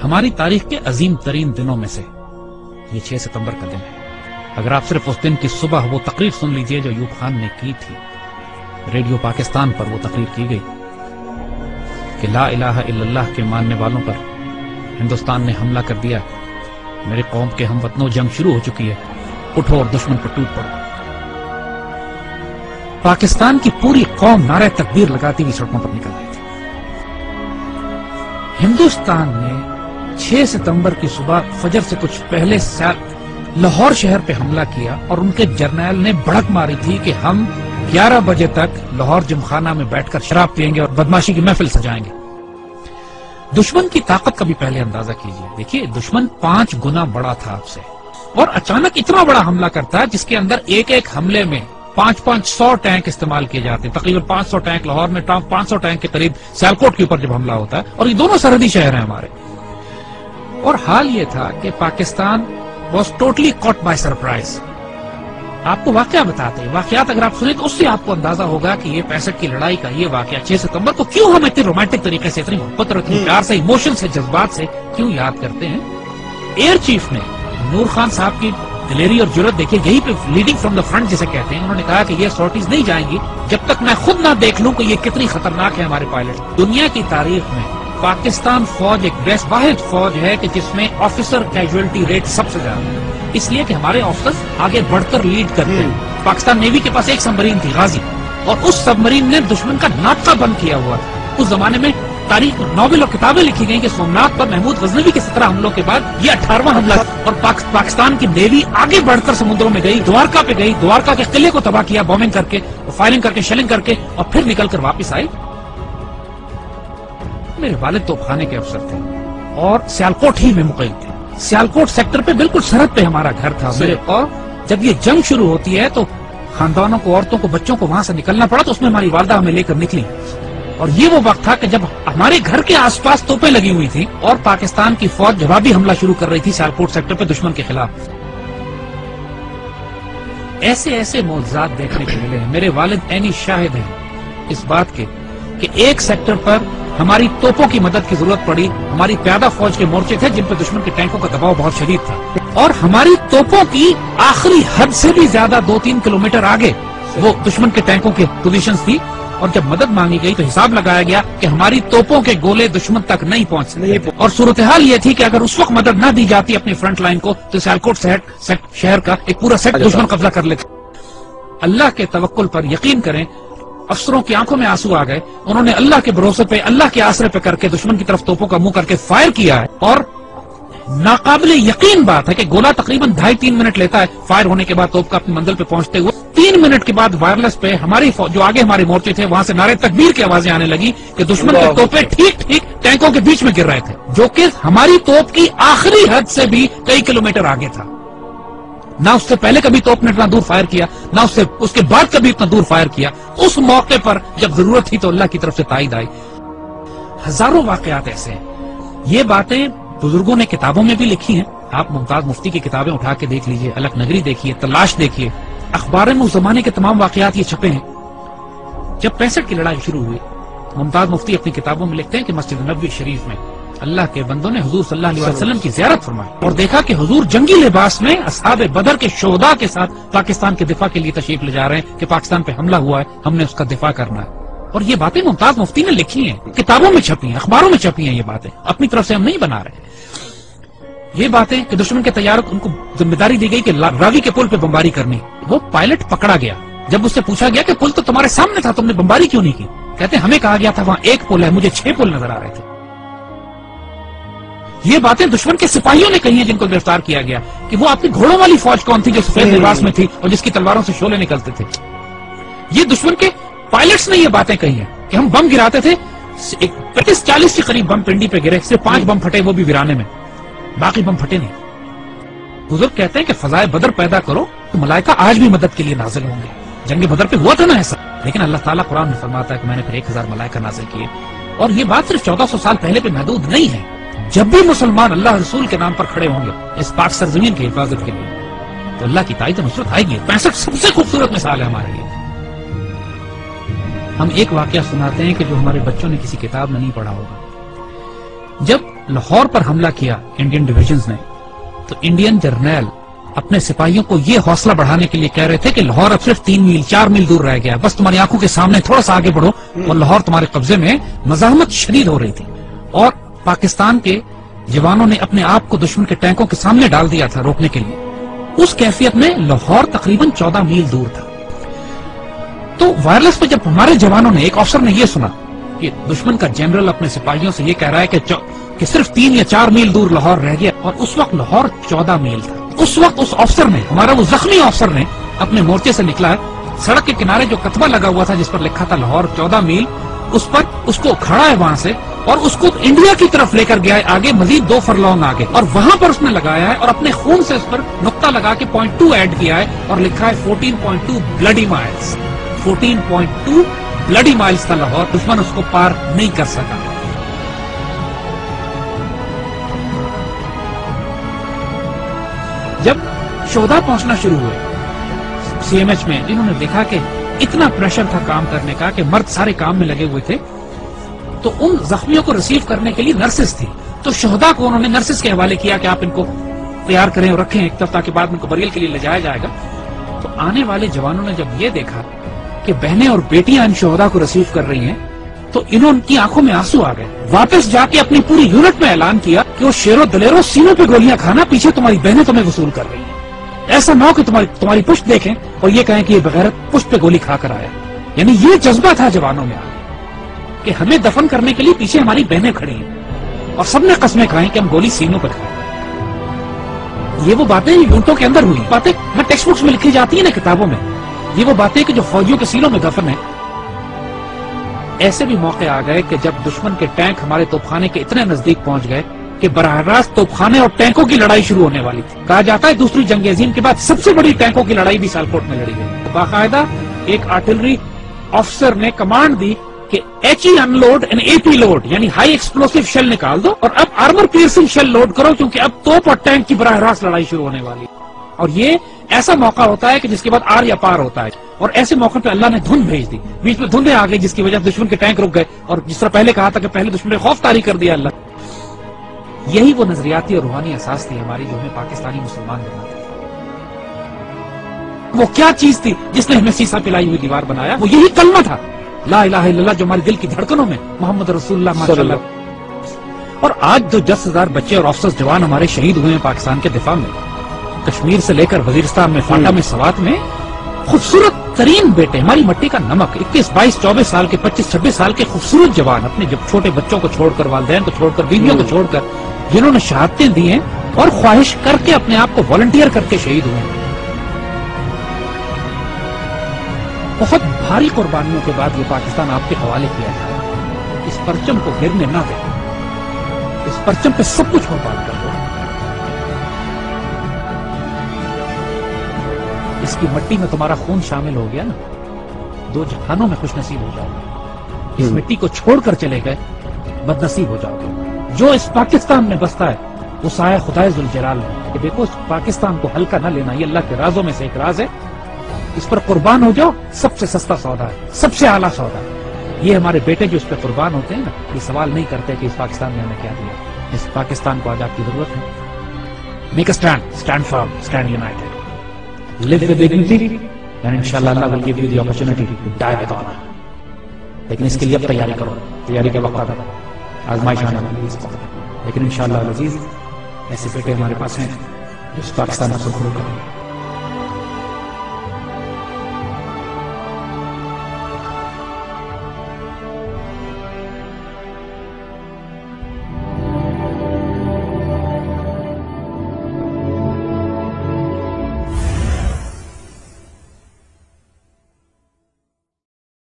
ہماری تاریخ کے عظیم ترین دنوں میں سے یہ 6 ستمبر کا دن ہے۔ اگر آپ صرف اس دن کی صبح وہ تقریر سن لیجئے جو ایوب خان نے کی تھی، ریڈیو پاکستان پر وہ تقریر کی گئی کہ لا الہ الا اللہ کے ماننے والوں پر ہندوستان نے حملہ کر دیا، میرے قوم کے ہم وطنوں جنگ شروع ہو چکی ہے، اٹھو اور دشمن پر ٹوٹ پڑو۔ پاکستان کی پوری قوم نعرہ تکبیر لگاتی ہوئی سڑکوں پر نکل گئی تھی۔ ہندوستان نے 6 ستمبر کی صبح فجر سے کچھ پہلے لاہور شہر پہ حملہ کیا اور ان کے جرنیل نے بڑک ماری تھی کہ ہم 11 بجے تک لاہور جمخانہ میں بیٹھ کر شراب پئیں گے اور بدماشی کی محفل سجائیں گے۔ دشمن کی طاقت کا بھی پہلے اندازہ کیجئے، دیکھیے دشمن 5 گنا بڑا تھا آپ سے، اور اچانک اتنا بڑا حملہ کرتا ہے جس کے اندر ایک ایک حملے میں 500 ٹینک استعمال کیے جاتے ہیں، تقریباً 500 ٹینک لاہور میں، 500 ٹینک کے قریب سیالکوٹ کے اوپر جب حملہ ہوتا ہے، اور یہ دونوں سرحدی شہر ہیں ہمارے۔ اور حال یہ تھا کہ Pakistan was totally caught by surprise. آپ کو واقعہ بتاتے ہیں، واقعات اگر آپ سنیں تو اس سے آپ کو اندازہ ہوگا کہ یہ 65 کی لڑائی کا یہ واقعہ 6 ستمبر کو کیوں ہم اتنی رومانٹک طریقے سے، اتنی محبت اور اتنی پیار سے، ایموشن سے، جذبات سے کیوں یاد کرتے ہیں۔ ایئر چیف نے نور خان صاحب کی دلیری اور جرت دیکھیے، یہی پہ لیڈنگ فرام دا فرنٹ جسے کہتے ہیں، انہوں نے کہا کہ یہ سارٹیز نہیں جائیں گی جب تک میں خود نہ دیکھ لوں کہ یہ کتنی خطرناک ہے ہمارے پائلٹ۔ دنیا کی تاریخ میں پاکستان فوج ایک واحد فوج ہے کہ جس میں آفیسر کیجویلٹی ریٹ سب سے زیادہ ہے، اس لیے کہ ہمارے آفیسرز آگے بڑھ کر لیڈ کرتے ہیں۔ پاکستان نیوی کے پاس ایک سبمرین تھی غازی، اور اس سبمرین نے دشمن کا ناطقہ بند کیا ہوا تھا۔ اس زمانے میں تاریخ ناول اور کتابیں لکھی گئیں کہ سومنات پر محمود غزنوی کے 17 حملوں کے بعد یہ 18واں حملہ، اور پاکستان کی نیوی آگے بڑھ کر سمندروں میں گئی، دوارکا پہ گئی، دوارکا کے قلعے کو تباہ کیا بومنگ کر کے، فائرنگ کر کے، شیلنگ کر کے، اور پھر نکل کر واپس آئی۔ میرے والد توپ خانے کے افسر تھے اور سیالکوٹ ہی میں مقیم تھے، سیالکوٹ سیکٹر پہ بالکل سرحد پہ ہمارا گھر تھا میرے، اور جب یہ جنگ شروع ہوتی ہے تو خاندانوں کو، عورتوں کو، بچوں کو وہاں سے نکلنا پڑا، تو اس میں ہماری والدہ ہمیں لے کر نکلی، اور یہ وہ وقت تھا کہ جب ہمارے گھر کے آس پاس توپیں لگی ہوئی تھی اور پاکستان کی فوج جوابی حملہ شروع کر رہی تھی سیالکوٹ سیکٹر پہ دشمن کے خلاف۔ ایسے ایسے معجزات دیکھنے کو ملے ہیں، میرے والد عینی شاہد ہیں اس بات کے کہ ایک سیکٹر پر ہماری توپوں کی مدد کی ضرورت پڑی، ہماری پیادہ فوج کے مورچے تھے جن پہ دشمن کے ٹینکوں کا دباؤ بہت شدید تھا، اور ہماری توپوں کی آخری حد سے بھی زیادہ 2-3 کلومیٹر آگے وہ دشمن کے ٹینکوں کی پوزیشنز تھی، اور جب مدد مانگی گئی تو حساب لگایا گیا کہ ہماری توپوں کے گولے دشمن تک نہیں پہنچ سکتے، اور صورتحال یہ تھی کہ اگر اس وقت مدد نہ دی جاتی اپنی فرنٹ لائن کو تو سیالکوٹ شہر کا ایک پورا سیٹ دشمن قبضہ کر لیتے۔ اللہ کے توکل پر یقین کریں، افسروں کی آنکھوں میں آنسو آ گئے، انہوں نے اللہ کے بھروسے پہ، اللہ کے آسرے پہ کر کے دشمن کی طرف توپوں کا منہ کر کے فائر کیا ہے، اور ناقابل یقین بات ہے کہ گولا تقریباً 2.5-3 منٹ لیتا ہے فائر ہونے کے بعد توپ کا اپنی منزل پہ پہنچتے ہوئے۔ 3 منٹ کے بعد وائرلیس پہ ہماری جو آگے ہمارے مورچے تھے وہاں سے نعرے تکبیر کی آوازیں آنے لگی کہ دشمن کے توپیں ٹھیک ٹینکوں کے بیچ میں گر رہے تھے، جو کہ ہماری توپ کی آخری حد سے بھی کئی کلومیٹر آگے تھا۔ نہ اس سے پہلے کبھی توپ نے اتنا دور فائر کیا، نہ اس کے بعد کبھی اتنا دور فائر کیا۔ اس موقع پر جب ضرورت تھی تو اللہ کی طرف سے تائید آئی۔ ہزاروں واقعات ایسے ہیں، یہ باتیں بزرگوں نے کتابوں میں بھی لکھی ہیں، آپ ممتاز مفتی کی کتابیں اٹھا کے دیکھ لیجئے، الک نگری دیکھیے، تلاش دیکھیے، اخبار میں اس زمانے کے تمام واقعات یہ چھپے ہیں۔ جب 65 کی لڑائی شروع ہوئی، ممتاز مفتی اپنی کتابوں میں لکھتے ہیں کہ مسجد نبوی شریف میں اللہ کے بندوں نے حضور صلی اللہ علیہ وسلم کی زیارت فرمائی اور دیکھا کہ حضور جنگی لباس میں اصحاب بدر کے شہداء کے ساتھ پاکستان کے دفاع کے لیے تشریف لے جا رہے ہیں کہ پاکستان پہ حملہ ہوا ہے، ہم نے اس کا دفاع کرنا ہے۔ اور یہ باتیں ممتاز مفتی نے لکھی ہیں، کتابوں میں چھپی ہیں، اخباروں میں چھپی ہیں، یہ باتیں اپنی طرف سے ہم نہیں بنا رہے۔ یہ باتیں کہ دشمن کے طیاروں ان کو ذمہ داری دی گئی کہ راوی کے پل پہ بمباری کرنی، وہ پائلٹ پکڑا گیا، جب اس سے پوچھا گیا کہ پل تو تمہارے سامنے تھا، تم نے بمباری کیوں نہیں کی؟ کہتے ہمیں کہا گیا تھا وہاں ایک پل ہے، مجھے 6 پل نظر آ رہے تھے۔ یہ باتیں دشمن کے سپاہیوں نے کہی ہیں جن کو گرفتار کیا گیا کہ وہ آپ کی گھوڑوں والی فوج کون تھی جو سفید لباس میں تھی اور جس کی تلواروں سے شعلے نکلتے تھے۔ یہ دشمن کے پائلٹس نے یہ باتیں کہی ہیں کہ ہم بم گراتے تھے، 35-40 کے قریب بم پنڈی پہ گرے، صرف 5 بم پھٹے، وہ بھی ویرانے میں، باقی بم پھٹے نہیں۔ بزرگ کہتے ہیں کہ فضائے بدر پیدا کرو تو ملائکہ آج بھی مدد کے لیے نازل ہوں گے۔ جنگ بدر پہ ہوا تھا نا ایسا، لیکن اللہ تعالیٰ قرآن میں فرماتا ہے کہ میں نے پھر 1000 ملائکہ نازل کیے، اور یہ بات صرف 1400 سال پہلے پہ محدود نہیں ہے۔ جب بھی مسلمان اللہ رسول کے نام پر کھڑے ہوں گے اس پاک سرزمین کی حفاظت کے لیے تو اللہ کی تائید و نصرت آئے گی۔ 65 سب سے خوبصورت مثال ہے ہمارے لیے۔ ہم ایک واقعہ سناتے ہیں کہ جو ہمارے بچوں نے کسی کتاب میں نہیں پڑھا ہوگا۔ جب لاہور پر حملہ کیا انڈین ڈویژنز نے تو انڈین جرنیل اپنے سپاہیوں کو یہ حوصلہ بڑھانے کے لیے کہہ رہے تھے کہ لاہور اب صرف 3 میل 4 میل دور رہ گیا، بس تمہاری آنکھوں کے سامنے تھوڑا سا آگے بڑھو، اور لاہور تمہارے قبضے میں مزاحمت شدید ہو رہی تھی، اور پاکستان کے جوانوں نے اپنے آپ کو دشمن کے ٹینکوں کے سامنے ڈال دیا تھا روکنے کے لیے۔ اس کیفیت میں لاہور تقریباً 14 میل دور تھا۔ تو وائرلیس پہ جب ہمارے جوانوں نے، ایک افسر نے یہ سنا کہ دشمن کا جنرل اپنے سپاہیوں سے یہ کہہ رہا ہے کہ صرف 3 یا 4 میل دور لاہور رہ گیا، اور اس وقت لاہور 14 میل تھا۔ اس وقت اس افسر نے، ہمارا وہ زخمی افسر نے اپنے مورچے سے نکلا، سڑک کے کنارے جو کتبہ لگا ہوا تھا جس پر لکھا تھا لاہور 14 میل، اس پر اس کو کھڑا ہے وہاں سے، اور اس کو انڈیا کی طرف لے کر گیا ہے آگے، مزید 2 فرلانگ آگے، اور وہاں پر اس نے لگایا ہے اور اپنے خون سے اس پر نقطہ لگا کے 0.2 ایڈ کیا ہے اور لکھا ہے 14.2 بلڈی مائلز۔ 14.2 بلڈی مائلز تھا لاہور، دشمن اس کو پار نہیں کر سکا۔ جب شہداء پہنچنا شروع ہوئے سی ایم ایچ میں، انہوں نے دیکھا کہ اتنا پریشر تھا کام کرنے کا کہ مرد سارے کام میں لگے ہوئے تھے، تو ان زخمیوں کو ریسیو کرنے کے لیے نرسز تھی، تو شہداء کو انہوں نے نرسز کے حوالے کیا کہ آپ ان کو تیار کریں اور رکھیں ایک طرف، تاکہ بعد میں ان کو بریل کے لیے لے جایا جائے گا۔ تو آنے والے جوانوں نے جب یہ دیکھا کہ بہنیں اور بیٹیاں ان شہداء کو ریسیو کر رہی ہیں تو انہوں کی آنکھوں میں آنسو آ گئے۔ واپس جا کے اپنی پوری یونٹ میں اعلان کیا کہ وہ شیرو دلیرو سینوں پہ گولیاں کھانا، پیچھے تمہاری بہنیں تمہیں وصول کر رہی ہیں، ایسا نہ ہو کہ تمہاری پشت دیکھیں اور یہ کہیں کہ یہ بغیرت پشت پہ گولی کھا کر آیا۔ یعنی یہ جذبہ تھا جوانوں میں کہ ہمیں دفن کرنے کے لیے پیچھے ہماری بہنیں کھڑی ہیں، اور سب نے قسمیں کھائیں کہ ہم گولی سینوں پہ کھائیں۔ یہ وہ باتیں یونٹوں کے اندر ہوئی، باتیں نہ ٹیکسٹ بکس میں لکھی جاتی ہیں نہ کتابوں میں، یہ وہ باتیں کہ جو فوجیوں کے سینوں میں دفن ہیں۔ ایسے بھی موقع آ گئے کہ جب دشمن کے ٹینک ہمارے توپخانے کے اتنے نزدیک پہنچ گئے کہ براہ راست توپخانے اور ٹینکوں کی لڑائی شروع ہونے والی تھی۔ کہا جاتا ہے دوسری جنگ عظیم کے بعد سب سے بڑی ٹینکوں کی لڑائی بھی سیالکوٹ میں لڑی گئی۔ باقاعدہ ایک آرٹلری افسر نے کمانڈ دی کہ H E unload and A P load, یعنی ہائی ایکسپلوسو شیل نکال دو اور اب آرمر پیئرسنگ شیل لوڈ کرو، کیونکہ اب توپ اور ٹینک کی براہ راست لڑائی شروع ہونے والی ہے۔ اور یہ ایسا موقع ہوتا ہے کہ جس کے بعد آر یا پار ہوتا ہے، اور ایسے موقع پہ اللہ نے دھند بھیج دی، بیچ میں دھندیں آ گئی جس کی وجہ سے دشمن کے ٹینک رک گئے، اور جس طرح پہلے کہا تھا کہ پہلے دشمن نے خوف طاری کر دیا اللہ۔ یہی وہ نظریاتی اور روحانی اساس تھی ہماری جو ہمیں پاکستانی مسلمان بناتی تھی۔ وہ کیا چیز تھی جس نے ہمیں سیسا پلائی ہوئی دیوار بنایا؟ وہ یہی کلمہ تھا، لا الہ الا اللہ، جو ہمارے دل کی دھڑکنوں میں محمد رسول اللہ ماشاءاللہ۔ اور آج جو 10,000 بچے اور افسر جوان ہمارے شہید ہوئے ہیں پاکستان کے دفاع میں، کشمیر سے لے کر وزیرستان میں، فاٹا میں، سوات میں، خوبصورت ترین بیٹے، ہماری مٹی کا نمک، 21، 22، 24 سال کے، 25، 26 سال کے خوبصورت جوان، اپنے جب چھوٹے بچوں کو چھوڑ کر، والدین کو چھوڑ کر، بیویوں کو چھوڑ کر، جنہوں نے شہادتیں دی ہیں اور خواہش کر کے اپنے آپ کو والنٹیئر کر کے شہید ہوئے ہیں۔ بہت بھاری قربانیوں کے بعد یہ پاکستان آپ کے حوالے کیا جائے، اس پرچم کو گرنے نہ دیں، اس پرچم پہ سب کچھ قربان کر دو، اس کی مٹی میں تمہارا خون شامل ہو گیا نا، 2 جہانوں میں خوش نصیب ہو جاؤ گے۔ اس مٹی کو چھوڑ کر چلے گئے بد نصیب ہو جاؤ گے۔ جو اس پاکستان میں بستا ہے وہ سایہ خدائے ذوالجلال ہے کہ دیکھو اس پاکستان کو ہلکا نہ لینا، یہ اللہ کے رازوں میں سے ایک راز ہے، اس پر قربان ہو جاؤ، سب سے سستا سودا ہے، سب سے اعلیٰ سودا ہے۔ یہ ہمارے بیٹے جو اس پہ قربان ہوتے ہیں نا، یہ سوال نہیں کرتے کہ اس پاکستان نے ہمیں کیا دیا، اس پاکستان کو آج آپ کی ضرورت ہے۔ Make a stand, stand firm, stand United, live with dignity, and inshallah Allah will give you the opportunity to die with honor. لیکن اس کے لیے اب تیاری کرو، تیاری کے وقت آتا ہے، آزمائش آنے والی ہے، لیکن انشاءاللہ العزیز ایسے بیٹے ہمارے پاس ہیں جو اس پاکستان کو قبول کریں۔